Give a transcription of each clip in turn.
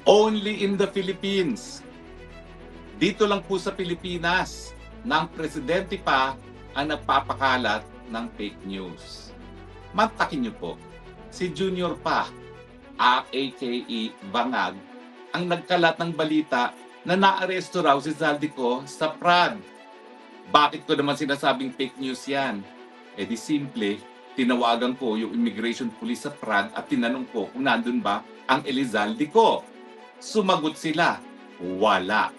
Only in the Philippines. Dito lang po sa Pilipinas, ng presidente pa ang nagpapakalat ng fake news. Mantakin niyo po, si Junior pa, aka Bangag, ang nagkalat ng balita na naaresto raw si Zaldico sa Prague. Bakit ko naman sinasabing fake news yan? Eh di simple, tinawagan ko yung immigration police sa Prague at tinanong ko kung nandun ba ang Elizalde ko. Sumagot sila, wala.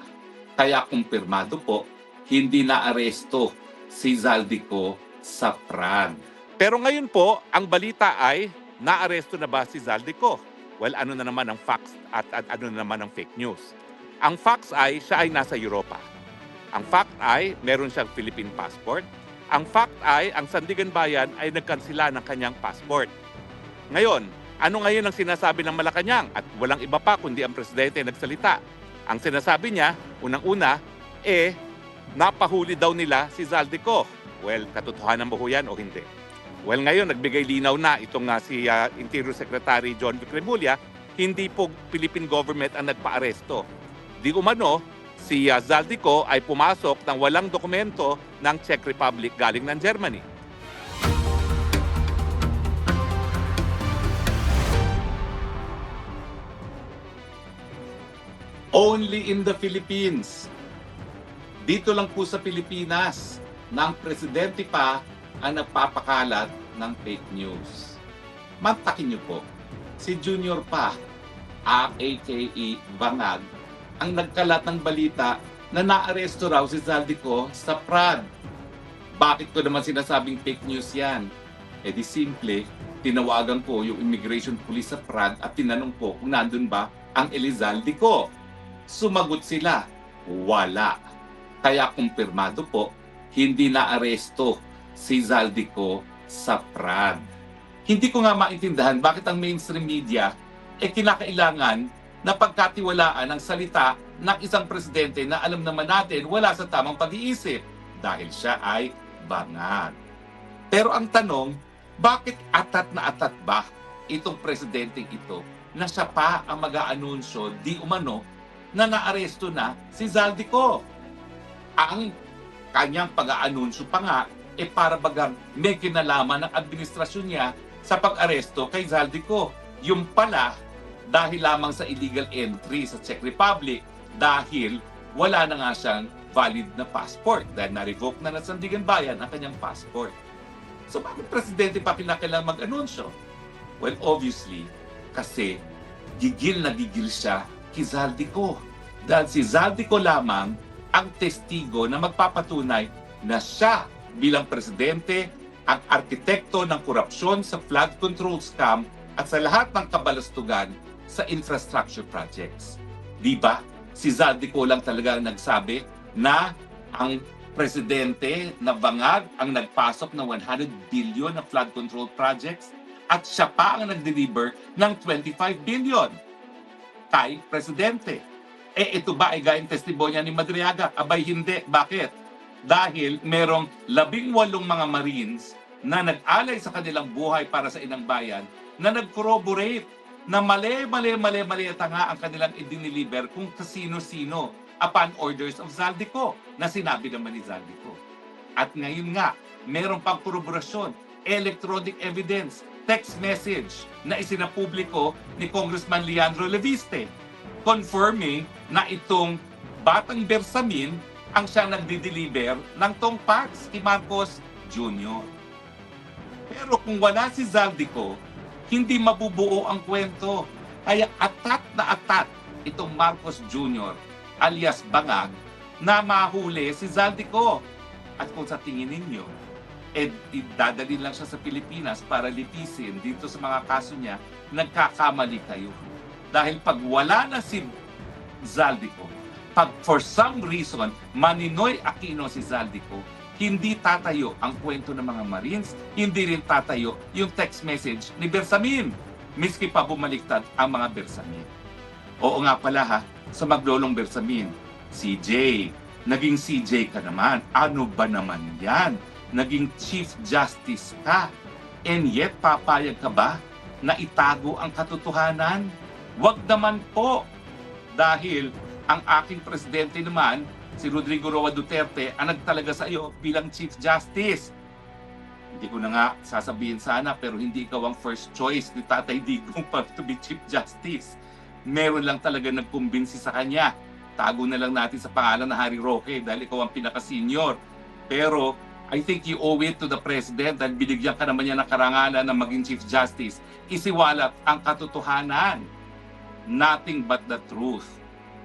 Kaya kumpirmado po, hindi na-aresto si Zaldico sa Prague. Pero ngayon po, ang balita ay na-aresto na ba si Zaldico? Well, ano na naman ang facts at ano na naman ang fake news? Ang facts ay siya ay nasa Europa. Ang fact ay meron siyang Philippine passport. Ang fact ay ang Sandigan Bayan ay nagkansila ng kanyang passport. Ngayon, ano ngayon ang sinasabi ng Malacanang? At walang iba pa kundi ang presidente nagsalita. Ang sinasabi niya, unang-una, napahuli daw nila si Zaldico. Well, katotohanan ba ho yan o hindi? Well, ngayon, nagbigay linaw na itong si Interior Secretary John Vic Remulla, hindi po Philippine government ang nagpa-aresto. Di umano, si Zaldico ay pumasok ng walang dokumento ng Czech Republic galing ng Germany. Only in the Philippines. Dito lang po sa Pilipinas, ng presidente pa ang nagpapakalat ng fake news. Mantakin niyo po, si Junior pa, aka Bangag, ang nagkalat ng balita na naaresto raw si Zaldico sa Prague. Bakit ko naman sinasabing fake news yan? Eh di simple, tinawagan ko yung immigration police sa Prague at tinanong ko kung nandun ba ang Elizalde ko. Sumagot sila, wala. Kaya kumpirmado po, hindi na-aresto si Zaldico sa Prague. Hindi ko nga maintindihan bakit ang mainstream media kinakailangan na pagkatiwalaan ang salita ng isang presidente na alam naman natin wala sa tamang pag-iisip dahil siya ay Bangag. Pero ang tanong, bakit atat na atat ba itong presidenteng ito na siya pa ang mag-aanunsyo di umano na naaresto na si Zaldico? Ang kanyang pag-aanunsyo pa nga para bagang may kinalaman ng administrasyon niya sa pag-aresto kay Zaldico. Yung pala, dahil lamang sa illegal entry sa Czech Republic dahil wala na nga siyang valid na passport dahil na-revoke na ng Sandigan Bayan ang kanyang passport. So bakit presidente pa kinakailangan mag-anunsyo? Well, obviously, kasi gigil na gigil siya kay Zaldico. Dahil si Zaldico lamang ang testigo na magpapatunay na siya bilang presidente ang arkitekto ng korupsyon sa flood control scam at sa lahat ng kabalastugan sa infrastructure projects. Di ba? Si Zaldico lang talaga nagsabi na ang presidente na Bangag ang nagpasok ng 100 billion na flood control projects at siya pa ang nag-deliver ng 25 billion kay presidente. Ito ba ay gayong testimonya ni Madriaga? Abay hindi. Bakit? Dahil merong 18 mga Marines na nag-alay sa kanilang buhay para sa inang bayan na nag-corroborate na mali nga ang kanilang idiniliber kung kasino-sino upon orders of Zaldico na sinabi naman ni Zaldico. At ngayon nga, merong pang korroborasyon, electronic evidence, text message na isinapubliko ni Congressman Leandro Leviste confirming na itong batang Bersamin ang siyang nagdi-deliver ng tongpats kay Marcos Jr. Pero kung wala si Zaldico, hindi mabubuo ang kwento. Kaya atat na atat itong Marcos Jr. alias Bangag na mahuli si Zaldico. At kung sa tingin ninyo, dadalhin lang siya sa Pilipinas para litisin dito sa mga kaso niya, nagkakamali kayo. Dahil pag wala na si Zaldico, pag for some reason, Maninoy Aquino si Zaldico, hindi tatayo ang kwento ng mga Marines, hindi rin tatayo yung text message ni Bersamin, miski pa bumaliktad ang mga Bersamin. Oo nga pala ha, sa maglolong Bersamin, CJ, naging CJ ka naman. Ano ba naman yan? Naging Chief Justice ka. And yet, papayag ka ba na itago ang katotohanan? Wag naman po. Dahil ang aking presidente naman, si Rodrigo Roa Duterte, ang nagtalaga sa iyo bilang Chief Justice. Hindi ko na nga sasabihin sana, pero hindi ikaw ang first choice ni Tatay Digong para to be Chief Justice. Meron lang talaga nagkumbinsi sa kanya. Tago na lang natin sa pangalan na Harry Roque dahil ikaw ang pinaka-senior. Pero I think you owe it to the President dahil binigyan ka naman niya ng karangalan na maging Chief Justice. Isiwalat ang katotohanan. Nothing but the truth.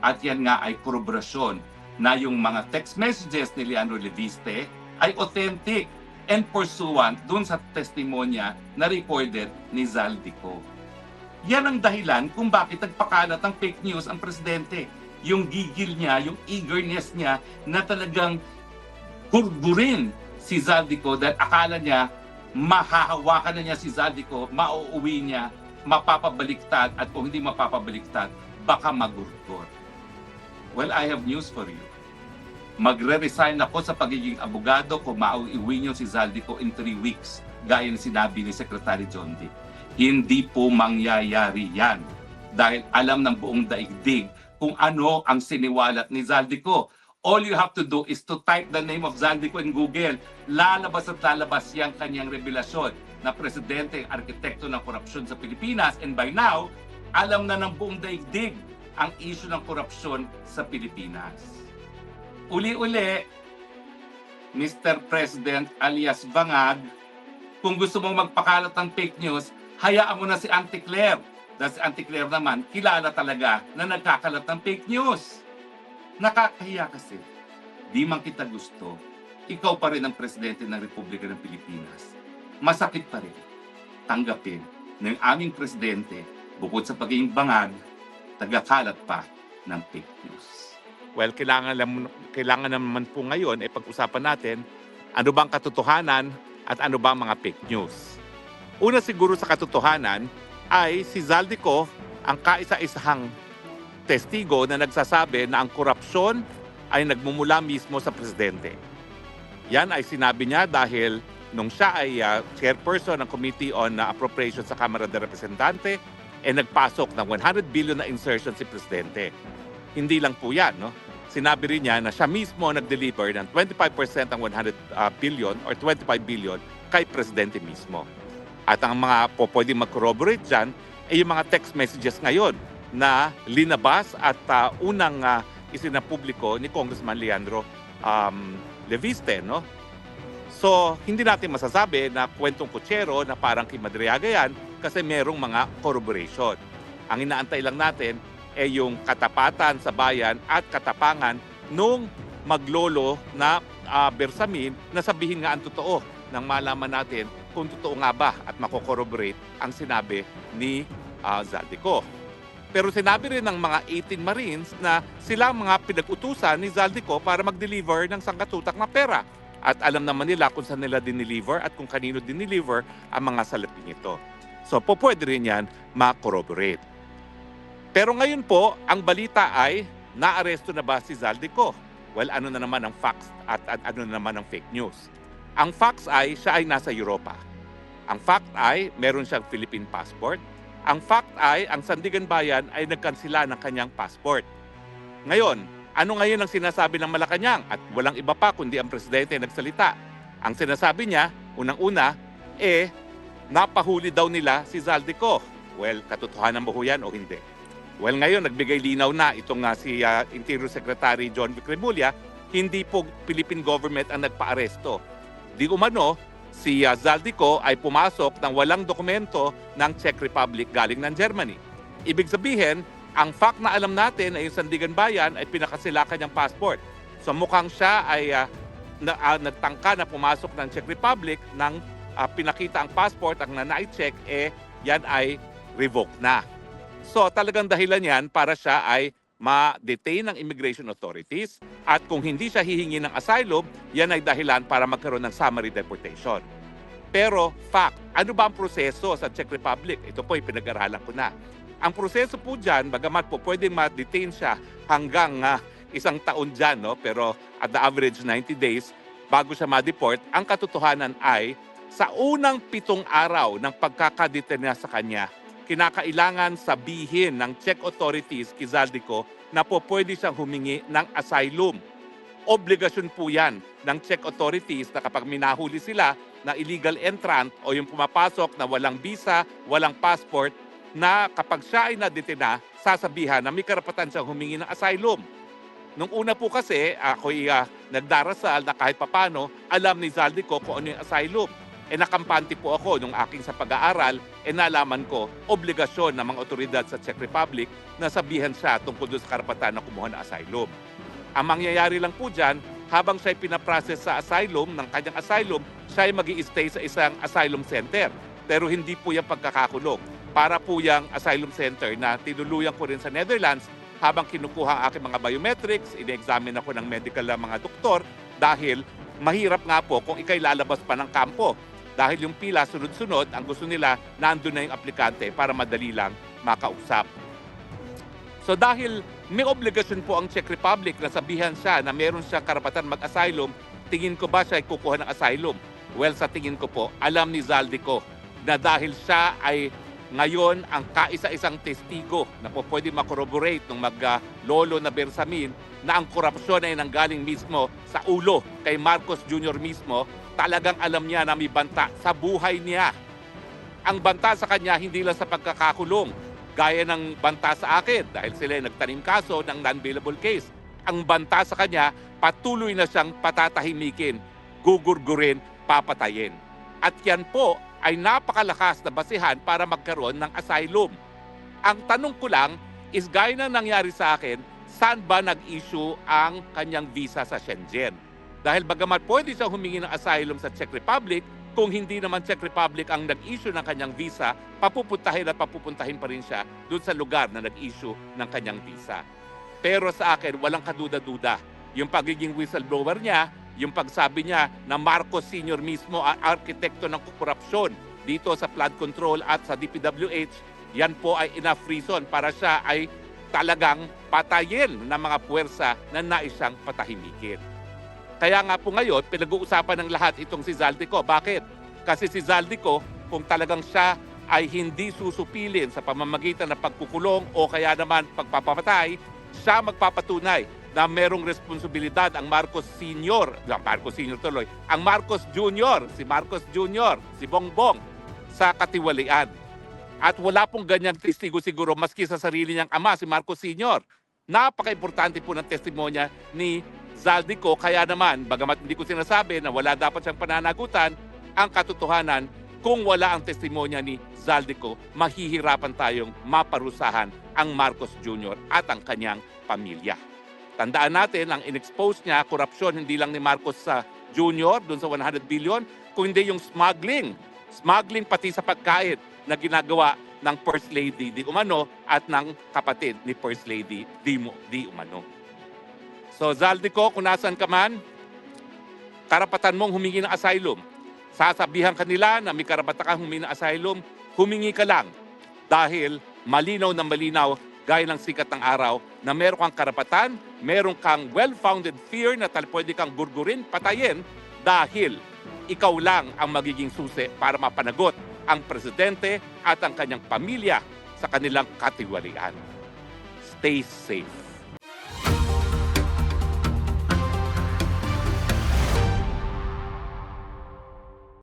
At yan nga ay koroborasyon na yung mga text messages ni Leandro Leviste ay authentic and pursuant dun sa testimonya na recorded ni Zaldico. Yan ang dahilan kung bakit nagpakalat ng fake news ang presidente. Yung gigil niya, yung eagerness niya na talagang burburin si Zaldico dahil akala niya mahahawakan na niya si Zaldico, mauuwi niya, mapapabaliktad at kung hindi mapapabaliktad, baka magurgor. Well, I have news for you. Magre-resign ako sa pagiging abogado kung mauiwi niyo si Zaldico in 3 weeks, gaya ng sinabi ni Secretary John Dick. Hindi po mangyayari yan dahil alam ng buong daigdig kung ano ang siniwalat ni Zaldico. All you have to do is to type the name of Zaldico in Google. Lalabas at lalabas yung kanyang revelasyon na presidente ang arkitekto ng korupsyon sa Pilipinas, and by now, alam na ng buong daigdig ang issue ng korupsyon sa Pilipinas. Uli-uli, Mr. President alias Bangag, kung gusto mong magpakalat ng fake news, hayaan mo na si Auntie Claire. Dahil si Auntie Claire naman, kilala talaga na nagkakalat ng fake news. Nakakahiya kasi. Di man kita gusto, ikaw pa rin ang Presidente ng Republika ng Pilipinas. Masakit pa rin tanggapin ng aming Presidente, bukod sa pagiging bangag, tagakalat pa ng fake news. Well, kailangan naman po ngayon pag-usapan natin ano bang katotohanan at ano bang mga fake news. Una siguro sa katotohanan ay si Zaldico ang kaisa-isahang testigo na nagsasabi na ang korupsyon ay nagmumula mismo sa presidente. Yan ay sinabi niya dahil nung siya ay chairperson ng Committee on Appropriations sa Kamara de Representante, nagpasok ng 100 billion na insertion si presidente. Hindi lang po yan, no? Sinabi rin niya na siya mismo nag-deliver ng 25% ng 100 billion or 25 billion kay presidente mismo. At ang mga pwedeng mag-corroborate dyan ay yung mga text messages ngayon na linabas at unang isinapubliko ni Congressman Leandro Leviste, no? So, hindi natin masasabi na kwentong kutsero na parang kay Madriaga yan kasi merong mga corroboration. Ang inaantay lang natin ay yung katapatan sa bayan at katapangan nung maglolo na Bersamin na sabihin nga ang totoo nang malaman natin kung totoo nga ba at mako-corroborate ang sinabi ni Zaldico. Pero sinabi rin ng mga 18 Marines na sila ang mga pinag-utusan ni Zaldico para mag-deliver ng sangkatutak na pera. At alam naman nila kung saan nila dineliver at kung kanino dineliver ang mga salaping ito. So pwede rin yan ma-corroborate. Pero ngayon po, ang balita ay naaresto na ba si Zaldico? Well, ano na naman ang facts at ano na naman ang fake news? Ang facts ay siya ay nasa Europa. Ang fact ay meron siyang Philippine passport. Ang fact ay ang Sandigan Bayan ay nagkansila ng kanyang passport. Ngayon, ano ngayon ang sinasabi ng Malacanang? At walang iba pa kundi ang presidente nagsalita. Ang sinasabi niya, unang-una, napahuli daw nila si Zaldico. Well, katotohanan ba ho yan o hindi? Well, ngayon, nagbigay linaw na itong si Interior Secretary John Vic Remulla, hindi po Philippine government ang nagpa-aresto. Di umano, si Zaldico ay pumasok ng walang dokumento ng Czech Republic galing ng Germany. Ibig sabihin, ang fact na alam natin ay yung Sandigan Bayan ay pinakasila kanyang passport. So mukhang siya ay nagtangka na pumasok ng Czech Republic nang pinakita ang passport, ang nanai-check, yan ay revoked na. So talagang dahilan yan para siya ay ma-detain ng immigration authorities at kung hindi siya hihingi ng asylum, yan ay dahilan para magkaroon ng summary deportation. Pero fact, ano ba ang proseso sa Czech Republic? Ito po ay pinag-aralan ko na. Ang proseso po dyan, bagamat po pwedeng ma-detain siya hanggang 1 taon dyan, no? Pero at the average 90 days bago siya ma-deport, ang katotohanan ay sa unang 7 araw ng pagkakadetain niya sa kanya, kinakailangan sabihin ng Czech authorities kay Zaldico na po pwede siyang humingi ng asylum. Obligasyon po yan ng Czech authorities na kapag minahuli sila na illegal entrant o yung pumapasok na walang visa, walang passport, na kapag siya ay nadetina, sasabihan na may karapatan siyang humingi ng asylum. Nung una po kasi, ako'y nagdarasal na kahit papano, alam ni Zaldico kung ano yung asylum. Nakampante po ako nung aking sa pag-aaral, nalaman ko, obligasyon ng mga otoridad sa Czech Republic na sabihan siya tungkol doon sa karapatan na kumuha ng asylum. Ang mangyayari lang po dyan, habang siya ay pinaprocess sa asylum, ng kanyang asylum, siya ay mag-i-stay sa isang asylum center. Pero hindi po yung pagkakakulong. Para po yung asylum center na tinuluyan ko rin sa Netherlands habang kinukuha ang aking mga biometrics, ine-examine ako ng medical na mga doktor dahil mahirap nga po kung ikay lalabas pa ng kampo. Dahil yung pila sunod-sunod, ang gusto nila, nandun na yung aplikante para madali lang makausap. So dahil may obligasyon po ang Czech Republic na sabihan siya na meron siyang karapatan mag-asylum, tingin ko ba siya ay kukuha ng asylum? Well, sa tingin ko po, alam ni Zaldico na dahil siya ay ngayon ang kaisa-isang testigo na po pwede makorroborate ng mag-lolo na Bersamin na ang korupsyon ay nanggaling mismo sa ulo kay Marcos Jr. mismo, talagang alam niya na may banta sa buhay niya. Ang banta sa kanya hindi lang sa pagkakakulong, gaya ng banta sa akin dahil sila ay nagtanim kaso ng non-bailable case. Ang banta sa kanya, patuloy na siyang patatahimikin, gugurgurin, papatayin. At yan po ay napakalakas na basihan para magkaroon ng asylum. Ang tanong ko lang is gaya na nangyari sa akin, saan ba nag-issue ang kanyang visa sa Shenzhen? Dahil bagamat pwede siya humingi ng asylum sa Czech Republic, kung hindi naman Czech Republic ang nag-issue ng kanyang visa, papupuntahin pa rin siya doon sa lugar na nag-issue ng kanyang visa. Pero sa akin, walang kaduda-duda. Yung pagiging whistleblower niya, yung pagsabi niya na Marcos Sr. mismo ang arkitekto ng korupsyon dito sa flood control at sa DPWH, yan po ay enough reason para siya ay talagang patayin ng mga puwersa na nais siyang patahimikin. Kaya nga po ngayon, pinag-uusapan ng lahat itong si Zaldico. Bakit? Kasi si Zaldico, kung talagang siya ay hindi susupilin sa pamamagitan ng pagkukulong o kaya naman pagpapatay, siya magpapatunay na merong responsibilidad ang Marcos Sr., ang Marcos Jr., si Marcos Jr., si Bongbong, sa katiwalian. At wala pong ganyang testigo siguro maski sa sarili niyang ama, si Marcos Sr. Napaka-importante po ng testimonya ni Zaldico, kaya naman, bagamat hindi ko sinasabi na wala dapat siyang pananagutan, ang katotohanan, kung wala ang testimonya ni Zaldico, mahihirapan tayong maparusahan ang Marcos Jr. at ang kanyang pamilya. Tandaan natin, ang in-expose niya, korupsyon hindi lang ni Marcos sa Jr. doon sa 100 billion, kundi yung smuggling. Smuggling pati sa pagkain na ginagawa ng First Lady Di Umano at ng kapatid ni First Lady Di Umano. So Zaldico, kung nasan ka man, karapatan mong humingi ng asylum. Sasabihan kanila na may karapatan kang humingi ng asylum, humingi ka lang. Dahil malinaw na malinaw, gaya ng sikat ng araw, na meron kang karapatan, meron kang well-founded fear na pwede kang gurgurin, patayin, dahil ikaw lang ang magiging susi para mapanagot ang presidente at ang kanyang pamilya sa kanilang katiwalian. Stay safe.